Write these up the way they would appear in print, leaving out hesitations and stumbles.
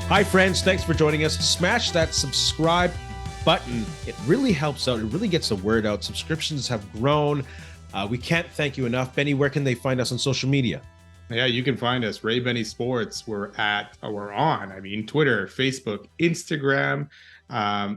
Hi, friends. Thanks for joining us. Smash that subscribe button. It really helps out. It really gets the word out. Subscriptions have grown. We can't thank you enough. Benny, where can they find us on social media? Yeah, you can find us, Ray Benny Sports. We're on, Twitter, Facebook, Instagram,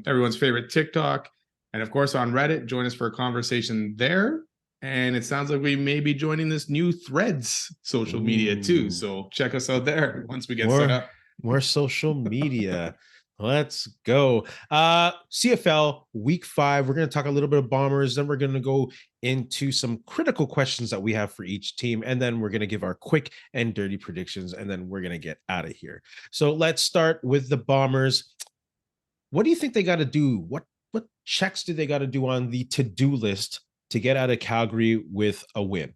everyone's favorite TikTok, and of course on Reddit. Join us for a conversation there. And it sounds like we may be joining this new Threads social media too. So check us out there once we get set up. More social media. Let's go. CFL week 5. We're going to talk a little bit of Bombers. Then we're going to go into some critical questions that we have for each team. And then we're going to give our quick and dirty predictions. And then we're going to get out of here. So let's start with the Bombers. What do you think they got to do? What checks do they got to do on the to-do list to get out of Calgary with a win?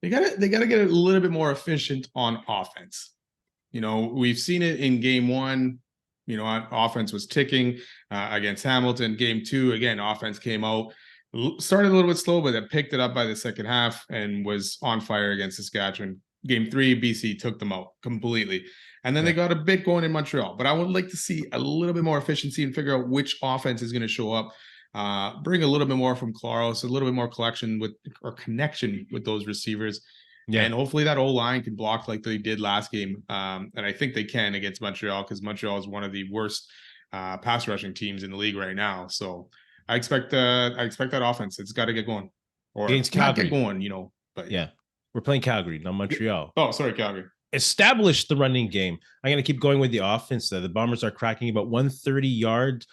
They got to get a little bit more efficient on offense. We've seen it in game 1. Offense was ticking against Hamilton. Game 2, again, offense came out, started a little bit slow, but then picked it up by the second half and was on fire against Saskatchewan. Game 3, BC took them out completely. And then they got a bit going in Montreal. But I would like to see a little bit more efficiency and figure out which offense is going to show up. Bring a little bit more from Claros, a little bit more connection with those receivers. Yeah. And hopefully that O-line can block like they did last game. And I think they can against Montreal, because Montreal is one of the worst pass rushing teams in the league right now. So I expect that offense. It's got to get going. Or against Calgary. Not get going, but yeah. We're playing Calgary, not Montreal. Oh, sorry, Calgary. Establish the running game. I'm going to keep going with the offense. The Bombers are cracking about 130 yards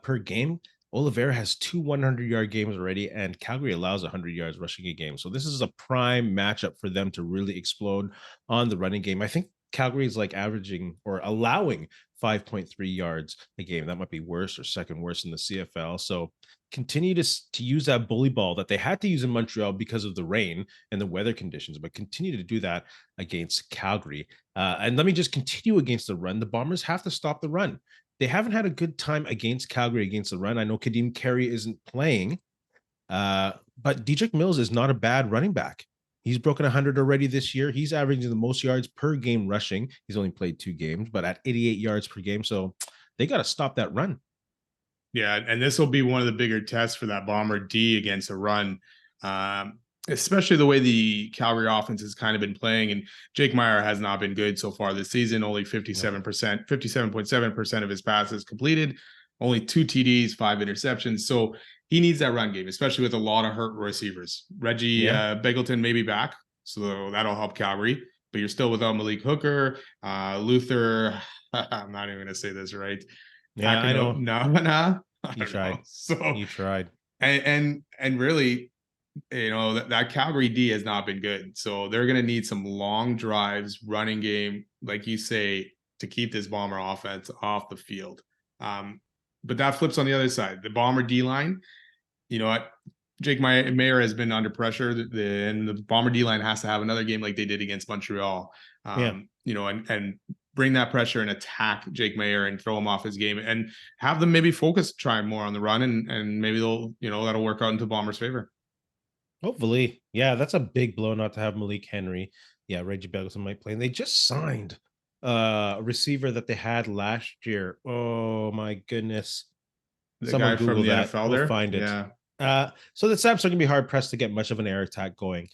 per game. Oliveira has 2 100-yard games already, and Calgary allows 100 yards rushing a game. So this is a prime matchup for them to really explode on the running game. I think Calgary is like averaging or allowing 5.3 yards a game. That might be worse or second worst in the CFL. So continue to use that bully ball that they had to use in Montreal because of the rain and the weather conditions, but continue to do that against Calgary. And let me just continue against the run. The Bombers have to stop the run. They haven't had a good time against Calgary against the run. I know Kadeem Carey isn't playing, but Dedrick Mills is not a bad running back. He's broken 100 already this year. He's averaging the most yards per game rushing. He's only played 2 games, but at 88 yards per game. So they got to stop that run. Yeah, and this will be one of the bigger tests for that Bomber D against a run, especially the way the Calgary offense has kind of been playing. And Jake Maier has not been good so far this season. Only 57.7% of his passes completed, only 2 TDs, 5 interceptions. So he needs that run game, especially with a lot of hurt receivers. Reggie Begelton may be back, so that'll help Calgary. But you're still without Malik Hooker, Luther. I'm not even going to say this right. Yeah, I know. No. You tried. So you tried. And really, that Calgary D has not been good. So they're going to need some long drives, running game, like you say, to keep this Bomber offense off the field. But that flips on the other side. The Bomber D line, Jake Maier has been under pressure, and the Bomber D line has to have another game like they did against Montreal. And bring that pressure and attack Jake Maier and throw him off his game, and have them maybe try more on the run, and maybe they'll, that'll work out into Bombers' favor. Hopefully. Yeah, that's a big blow not to have Malik Henry. Yeah, Reggie Begelton might play. And they just signed a receiver that they had last year. Oh my goodness. Someone Google from the that. NFL we'll find it. Yeah. So the Saps are going to be hard pressed to get much of an air attack going.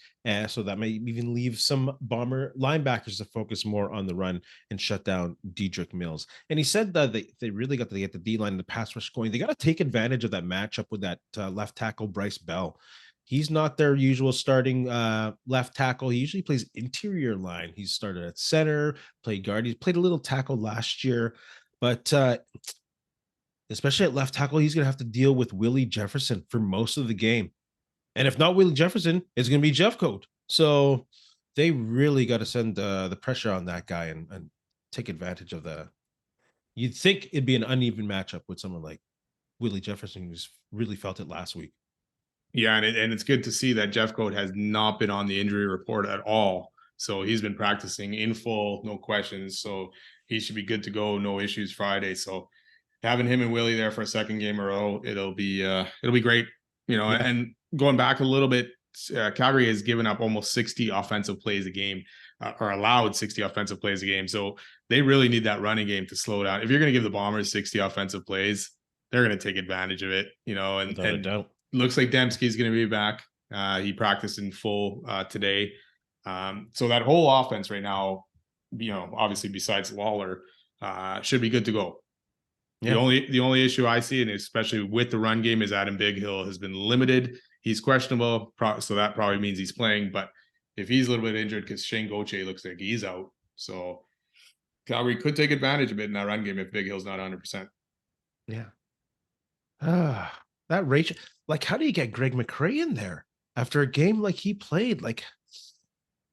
So that may even leave some Bomber linebackers to focus more on the run and shut down Dedrick Mills. And he said that they really got to get the D-line and the pass rush going. They got to take advantage of that matchup with that left tackle, Bryce Bell. He's not their usual starting left tackle. He usually plays interior line. He's started at center, played guard. He played a little tackle last year, but especially at left tackle, he's going to have to deal with Willie Jefferson for most of the game. And if not Willie Jefferson, it's going to be Jeffcoat. So they really got to send the pressure on that guy and take advantage of the. You'd think it'd be an uneven matchup with someone like Willie Jefferson, who's really felt it last week. Yeah, and it's good to see that Jeffcoat has not been on the injury report at all. So he's been practicing in full, no questions. So he should be good to go, no issues Friday. So having him and Willie there for a second game in a row, it'll be great. And going back a little bit, Calgary has given up almost 60 offensive plays a game. are allowed 60 offensive plays a game. So they really need that running game to slow down. If you're going to give the Bombers 60 offensive plays, they're going to take advantage of it, Without a and doubt. looks like Dembski's going to be back. He practiced in full today. So that whole offense right now, obviously besides Lawler, should be good to go. Yeah. The only issue I see, and especially with the run game, is Adam Bighill has been limited. He's questionable, so that probably means he's playing. But if he's a little bit injured, because Shane Gauthier looks like he's out, so Calgary could take advantage of it in that run game if Bighill's not 100%. Yeah. That Rachel, like, how do you get Greg McRae in there after a game like he played? Like,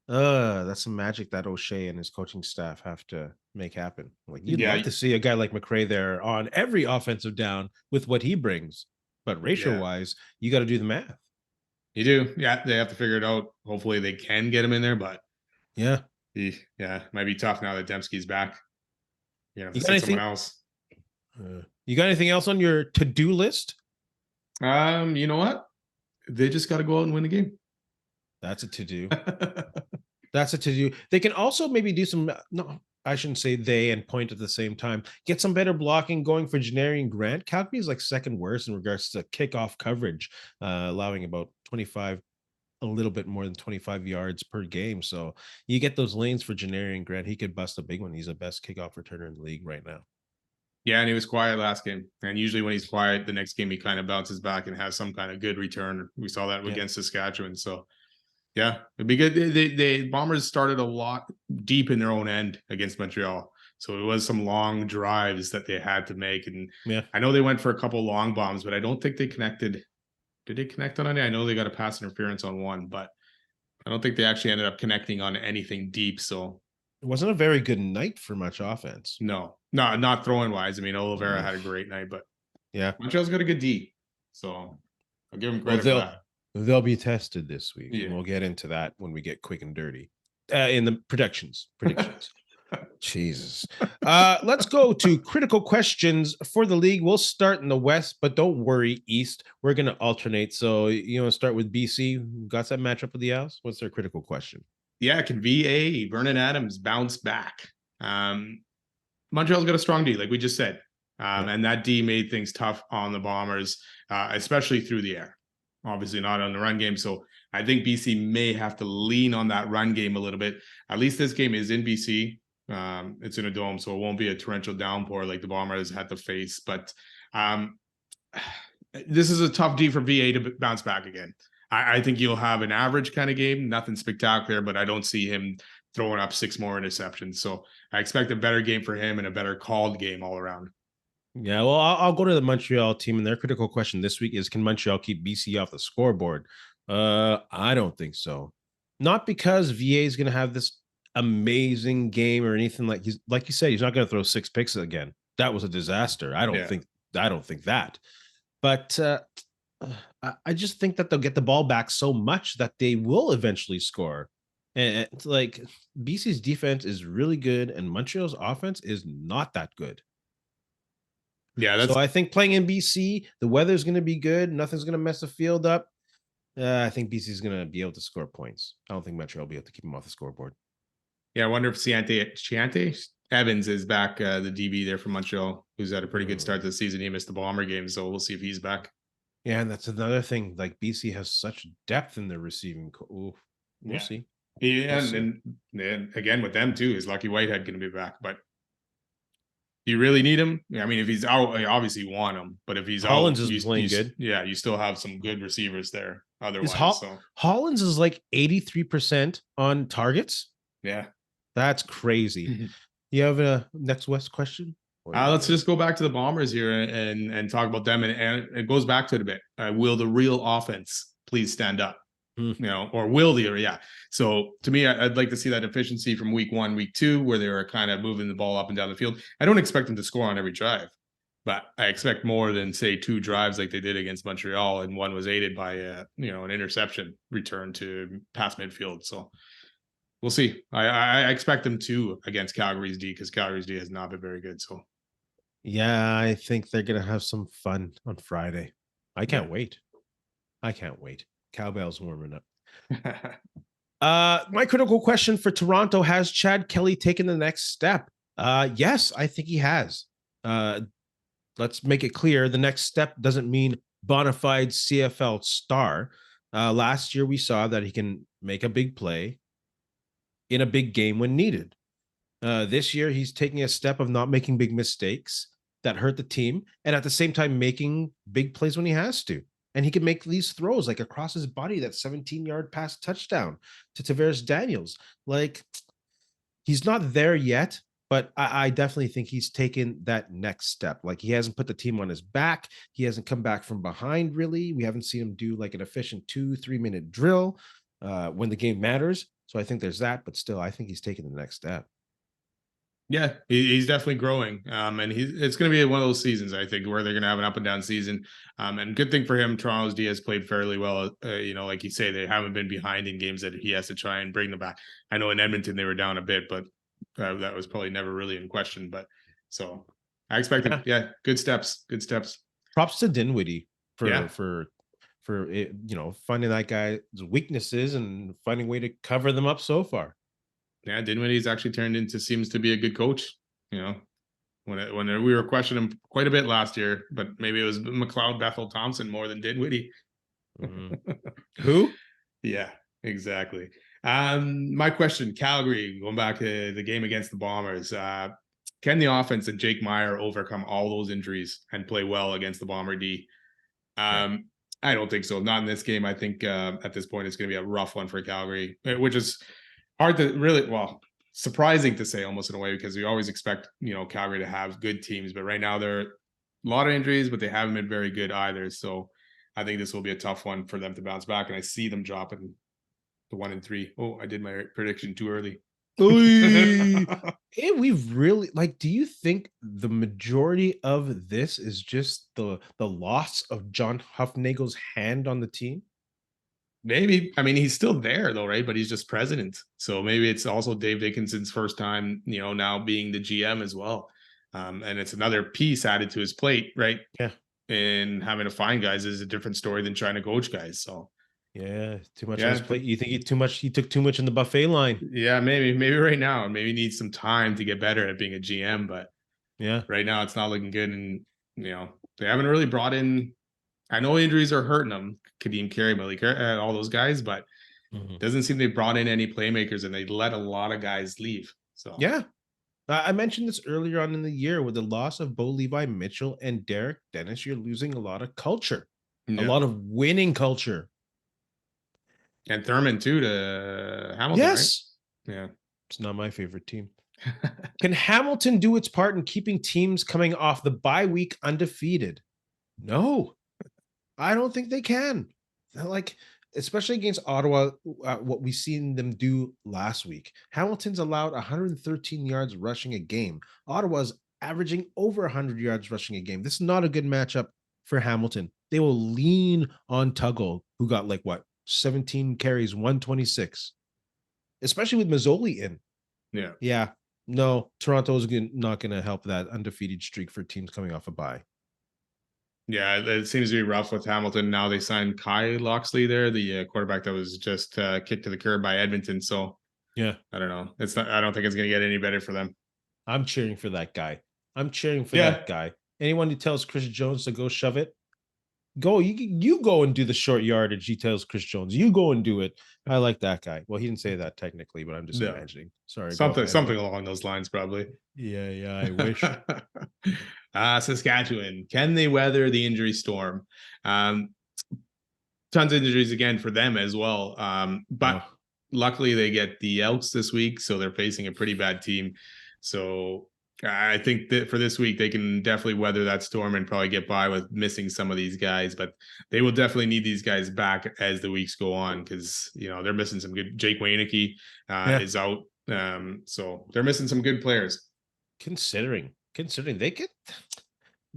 that's some magic that O'Shea and his coaching staff have to make happen. Like, you'd love Yeah, to see a guy like McRae there on every offensive down with what he brings. But ratio wise, you got to do the math. you do. Yeah, they have to figure it out. Hopefully, they can get him in there, but Yeah. might be tough now that Dembski's back. You have to You got sit someone anything? else. You got anything else on your to-do list? You know what? They just got to go out and win the game. That's a to-do. That's a to-do. They can also maybe do some, no, I shouldn't say they and point at the same time. Get some better blocking going for Janneri and Grant. Calgary is like second worst in regards to kickoff coverage, allowing about 25, a little bit more than 25 yards per game. So you get those lanes for Janneri and Grant. He could bust a big one. He's the best kickoff returner in the league right now. Yeah, and he was quiet last game. And usually when he's quiet, the next game he kind of bounces back and has some kind of good return. We saw that against Saskatchewan. So yeah, it'd be good. The Bombers started a lot deep in their own end against Montreal. So it was some long drives that they had to make. And I know they went for a couple long bombs, but I don't think they connected. Did they connect on any? I know they got a pass interference on one, but I don't think they actually ended up connecting on anything deep. So it wasn't a very good night for much offense. No, not throwing wise. I mean, Oliveira had a great night, but Montreal's got a good D. So I'll give him credit for that. They'll be tested this week. Yeah. And we'll get into that when we get quick and dirty. In the predictions. Jesus. Let's go to critical questions for the league. We'll start in the West, but don't worry, East. We're going to alternate. So, start with BC. Got that matchup with the Owls? What's their critical question? Yeah, can VA, Vernon Adams, bounce back? Montreal's got a strong D, like we just said. And that D made things tough on the Bombers, especially through the air. Obviously not on the run game. So I think BC may have to lean on that run game a little bit. At least this game is in BC. It's in a dome, so it won't be a torrential downpour like the Bombers had to face. But this is a tough D for VA to bounce back again. I think you'll have an average kind of game, nothing spectacular, but I don't see him throwing up 6 more interceptions. So I expect a better game for him and a better called game all around. Yeah, well, I'll go to the Montreal team, and their critical question this week is: can Montreal keep BC off the scoreboard? I don't think so. Not because VA is going to have this amazing game or anything like you said. He's not going to throw 6 picks again. That was a disaster. I don't think that. But I just think that they'll get the ball back so much that they will eventually score. And it's like BC's defense is really good, and Montreal's offense is not that good. Yeah, so I think playing in BC, the weather's going to be good. Nothing's going to mess the field up. I think BC is going to be able to score points. I don't think Montreal will be able to keep them off the scoreboard. Yeah, I wonder if Chiante Evans is back, the DB there from Montreal, who's had a pretty good start to the season. He missed the Bomber game, so we'll see if he's back. Yeah, and that's another thing. Like BC has such depth in their receiving. We'll see. Yeah, and again with them too, is Lucky Whitehead going to be back? But do you really need him? I mean, if he's out, you obviously want him. But if he's Hollins out, is playing good. Yeah, you still have some good receivers there. Otherwise, Hollins is like 83% on targets. Yeah, that's crazy. You have a next West question? Let's just go back to the Bombers here and talk about them. And it goes back to it a bit. Will the real offense please stand up? Or will the So to me, I'd like to see that efficiency from week 1, week 2, where they were kind of moving the ball up and down the field. I don't expect them to score on every drive, but I expect more than, say, 2 drives like they did against Montreal, and one was aided by an interception return to past midfield. So we'll see. I expect them to against Calgary's D, because Calgary's D has not been very good. So yeah, I think they're gonna have some fun on Friday. I can't wait. Cowbell's warming up. My critical question for Toronto: has Chad Kelly taken the next step? Yes, I think he has. Uh, let's make it clear: the next step doesn't mean bona fide CFL star. Last year, we saw that he can make a big play in a big game when needed. This year, he's taking a step of not making big mistakes that hurt the team, and at the same time, making big plays when he has to. And he can make these throws like across his body, that 17-yard pass touchdown to Tavares Daniels. Like, he's not there yet, but I definitely think he's taken that next step. Like, he hasn't put the team on his back. He hasn't come back from behind, really. We haven't seen him do like an efficient 2-3 minute drill when the game matters. So I think there's that, but still, I think he's taken the next step. Yeah, he's definitely growing. And it's going to be one of those seasons, I think, where they're going to have an up and down season. And good thing for him, Toronto's D has played fairly well. Like you say, they haven't been behind in games that he has to try and bring them back. I know in Edmonton they were down a bit, but that was probably never really in question. But so I expected, good steps, good steps. Props to Dinwiddie for Yeah, for it, finding that guy's weaknesses and finding a way to cover them up so far. yeah. Dinwiddie's actually turned into seems to be a good coach. You know, when we were questioning him quite a bit last year, but maybe it was McLeod Bethel Thompson more than Dinwiddie. Mhm. Who? Yeah, exactly. My question, Calgary, going back to the game against the Bombers, can the offense and Jake Meyer overcome all those injuries and play well against the Bomber D? No. I don't think so. Not in this game. I think at this point it's going to be a rough one for Calgary, which is hard to really, well, surprising to say almost in a way because we always expect Calgary to have good teams, but right now they're a lot of injuries, but they haven't been very good either. So I think this will be a tough one for them to bounce back, and I see them dropping the 1-3. Oh, I did my prediction too early. Oy. And we've really, like, do you think the majority of this is just the loss of John Huffnagel's hand on the team? Maybe. I mean, he's still there though, right? But he's just president. So maybe it's also Dave Dickinson's first time, now being the GM as well. And it's another piece added to his plate, right? Yeah. And having to find guys is a different story than trying to coach guys. So Yeah, too much on his yeah, plate. You think he took too much in the buffet line? yeah, maybe right now, maybe needs some time to get better at being a GM, but Yeah. right now it's not looking good. And they haven't really brought in. I know injuries are hurting them, Kadeem Carey, Malik, all those guys, but Mhm. doesn't seem they brought in any playmakers, and they let a lot of guys leave. So Yeah. I mentioned this earlier on in the year with the loss of Bo Levi Mitchell and Derek Dennis. You're losing a lot of culture, a yeah, lot of winning culture. and Thurman too to Hamilton, right? Yes. Yeah, It's not my favorite team. Can Hamilton do its part in keeping teams coming off the bye week undefeated? No, I don't think they can. Like, especially against Ottawa, what we seen them do last week. Hamilton's allowed 113 yards rushing a game. Ottawa's averaging over 100 yards rushing a game. This is not a good matchup for Hamilton. They will lean on Tuggle, who got like what 17 carries, 126, especially with Mazzoli in. yeah, Yeah, no, Toronto's not going to help that undefeated streak for teams coming off a bye. yeah. It seems to be rough with Hamilton now. They signed Kai Loxley there, the quarterback that was just kicked to the curb by Edmonton. So Yeah, I don't know. It's not. I don't think it's going to get any better for them. I'm cheering for that guy. I'm cheering for Yeah, that guy. Anyone who tells Chris Jones to go shove it, go. You go and do the short yardage. He tells Chris Jones, you go and do it. I like that guy. Well, he didn't say that technically, but I'm just no, imagining. Sorry, go something ahead. something along those lines, probably. Yeah, yeah. I wish. Saskatchewan, can they weather the injury storm? Um, Tons of injuries again for them as well. But Oh, luckily they get the Elks this week, so they're facing a pretty bad team. So I think that for this week they can definitely weather that storm and probably get by with missing some of these guys. But they will definitely need these guys back as the weeks go on because they're missing some good. Jake Waynicki yeah. is out, so they're missing some good players. Considering they could.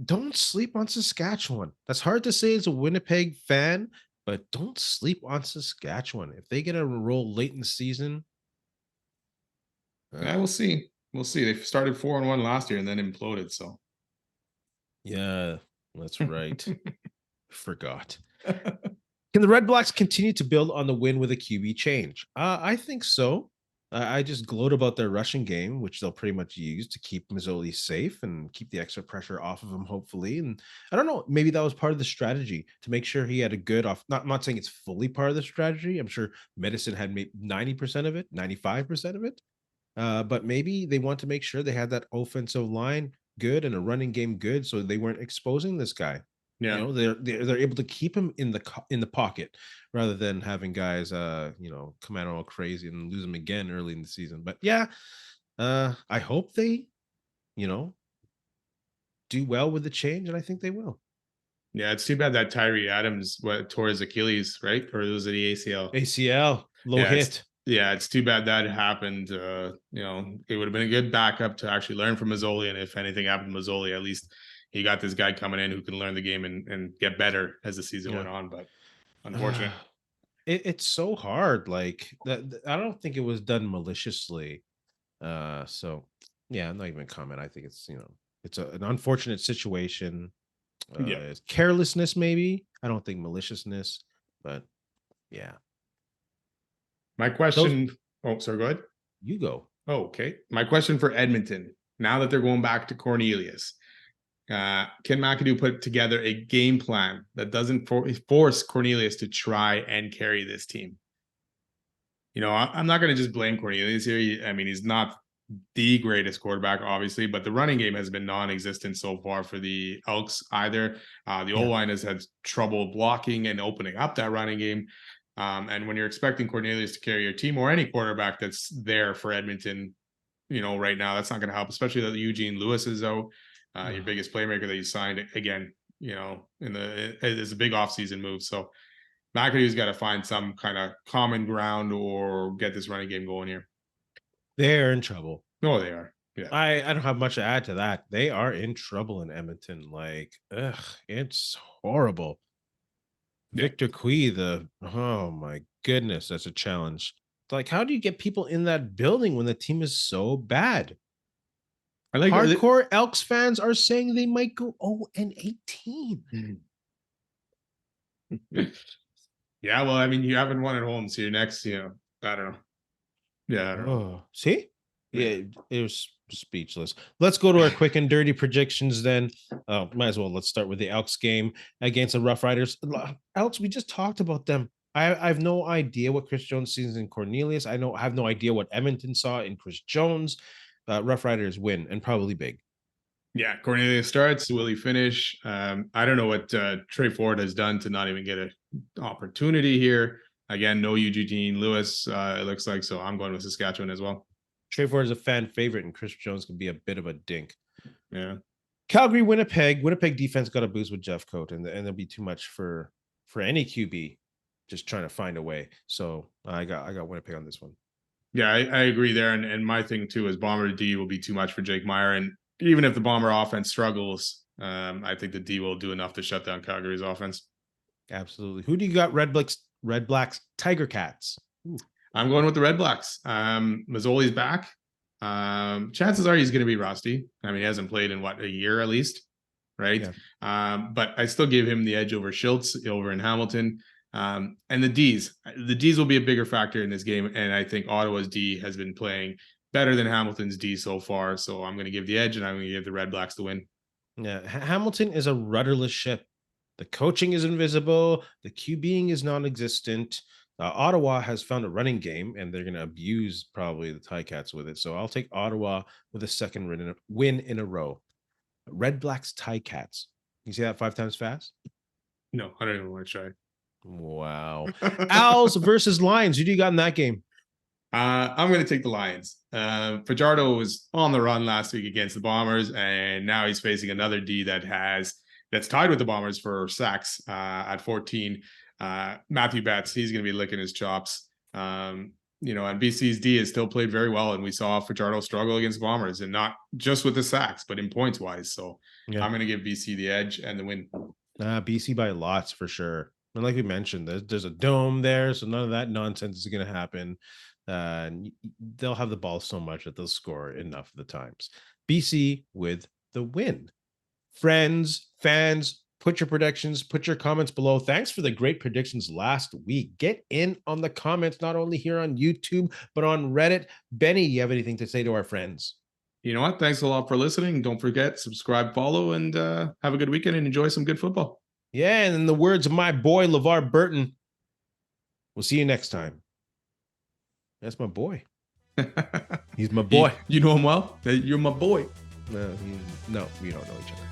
Don't sleep on Saskatchewan. That's hard to say as a Winnipeg fan, but don't sleep on Saskatchewan. If they get a roll late in the season, Yeah, uh, we'll see. We'll see. They started 4-1 last year and then imploded. So yeah, that's right. Forgot. Can the Red Blacks continue to build on the win with a QB change? I think so. I just gloat about their rushing game, which they'll pretty much use to keep Mazzoli safe and keep the extra pressure off of him, hopefully. And I don't know, maybe that was part of the strategy to make sure he had a good off. I'm not saying it's fully part of the strategy. I'm sure Medicine had maybe 90% of it, 95% of it. But maybe they want to make sure they had that offensive line good and a running game good, so they weren't exposing this guy. You Yeah. know, they're able to keep him in the pocket rather than having guys, come out all crazy and lose him again early in the season. But yeah, I hope they, you know, do well with the change, and I think they will. Yeah, it's too bad that Tyree Adams tore his Achilles, right? Or was it the ACL? ACL low Yeah, it's hit. yeah, it's too bad that happened. It would have been a good backup to actually learn from Mazzoli, and if anything happened to Mazzoli, at least he got this guy coming in who can learn the game and get better as the season Yeah. went on. But unfortunate. It's so hard. Like that, I don't think it was done maliciously. So yeah, I'm not even comment. I think it's it's an unfortunate situation. Yeah. It's carelessness, maybe. I don't think maliciousness, but yeah. My Those question. Oh, sorry. Go ahead. you go. Oh, okay. My question for Edmonton. Now that they're going back to Cornelius, can McAdoo put together a game plan that doesn't force Cornelius to try and carry this team? I'm not going to just blame Cornelius here. I mean, he's not the greatest quarterback, obviously, but the running game has been non-existent so far for the Elks either. The Yeah. O-line has had trouble blocking and opening up that running game. And when you're expecting Cornelius to carry your team or any quarterback that's there for Edmonton, right now, that's not going to help, especially that Eugene Lewis is out, your biggest playmaker that you signed again, it's a big offseason move. So McAdoo's got to find some kind of common ground or get this running game going here. They're in trouble. No, they are. Yeah. I don't have much to add to that. They are in trouble in Edmonton. Like, ugh, it's horrible. Yeah. Victor Cui, oh my goodness, that's a challenge. Like, how do you get people in that building when the team is so bad? I like Hardcore Elks fans are saying they might go 0-18. Yeah, well, I mean, you haven't won at home, so your next, I don't know. Yeah, I don't know. Oh, see? Yeah, it was speechless. Let's go to our quick and dirty predictions then. Might as well. Let's start with the Elks game against the Rough Riders. Elks, we just talked about them. I have no idea what Chris Jones sees in Cornelius. I have no idea what Edmonton saw in Chris Jones. Rough Riders win, and probably big. Yeah, Cornelius starts. Will he finish? I don't know what Trey Ford has done to not even get an opportunity here. Again, no Eugene Lewis, it looks like. So I'm going with Saskatchewan as well. Trey Ford is a fan favorite, and Chris Jones can be a bit of a dink. Yeah. Calgary, Winnipeg. Winnipeg defense got a boost with Jeff Coat, and there'll be too much for any QB just trying to find a way. So I got Winnipeg on this one. Yeah, I agree there. And my thing too is Bomber D will be too much for Jake Meyer. And even if the Bomber offense struggles, I think the D will do enough to shut down Calgary's offense. Absolutely. Who do you got? Red Blacks, Tiger Cats. Ooh. I'm going with the Red Blacks. Mazzoli's back. Chances are he's going to be rusty. I mean, he hasn't played in a year at least, right? Yeah. But I still give him the edge over Schultz over in Hamilton. And the D's will be a bigger factor in this game. And I think Ottawa's D has been playing better than Hamilton's D so far. So I'm going to give the edge and I'm going to give the Red Blacks the win. Yeah. Hamilton is a rudderless ship. The coaching is invisible. The QBing is non-existent. Ottawa has found a running game, and they're going to abuse probably the Ticats with it. So I'll take Ottawa with a second win in a row. Red Blacks, Ticats. You see that 5 times fast? No, I don't even want to try. Wow. Owls versus Lions. Who do you got in that game? I'm going to take the Lions. Fajardo was on the run last week against the Bombers, and now he's facing another D that's tied with the Bombers for sacks at 14. Matthew Betts, he's going to be licking his chops. And BC's D has still played very well, and we saw Fajardo struggle against Bombers, and not just with the sacks, but in points wise. So yeah. I'm going to give BC the edge and the win. BC by lots for sure. And like we mentioned, there's a dome there, so none of that nonsense is going to happen. They'll have the ball so much that they'll score enough of the times. BC with the win. Friends, fans, Put your predictions, put your comments below. Thanks for the great predictions last week. Get in on the comments, not only here on YouTube, but on Reddit. Benny, you have anything to say to our friends? You know what? Thanks a lot for listening. Don't forget, subscribe, follow, and have a good weekend and enjoy some good football. Yeah, and in the words of my boy, LeVar Burton, we'll see you next time. That's my boy. He's my boy. You know him well? You're my boy. No, we don't know each other.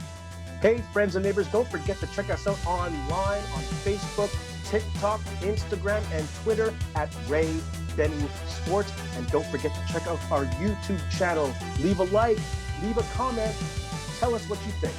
Hey, friends and neighbors, don't forget to check us out online on Facebook, TikTok, Instagram, and Twitter at Ray Benny Sports. And don't forget to check out our YouTube channel. Leave a like, leave a comment, tell us what you think.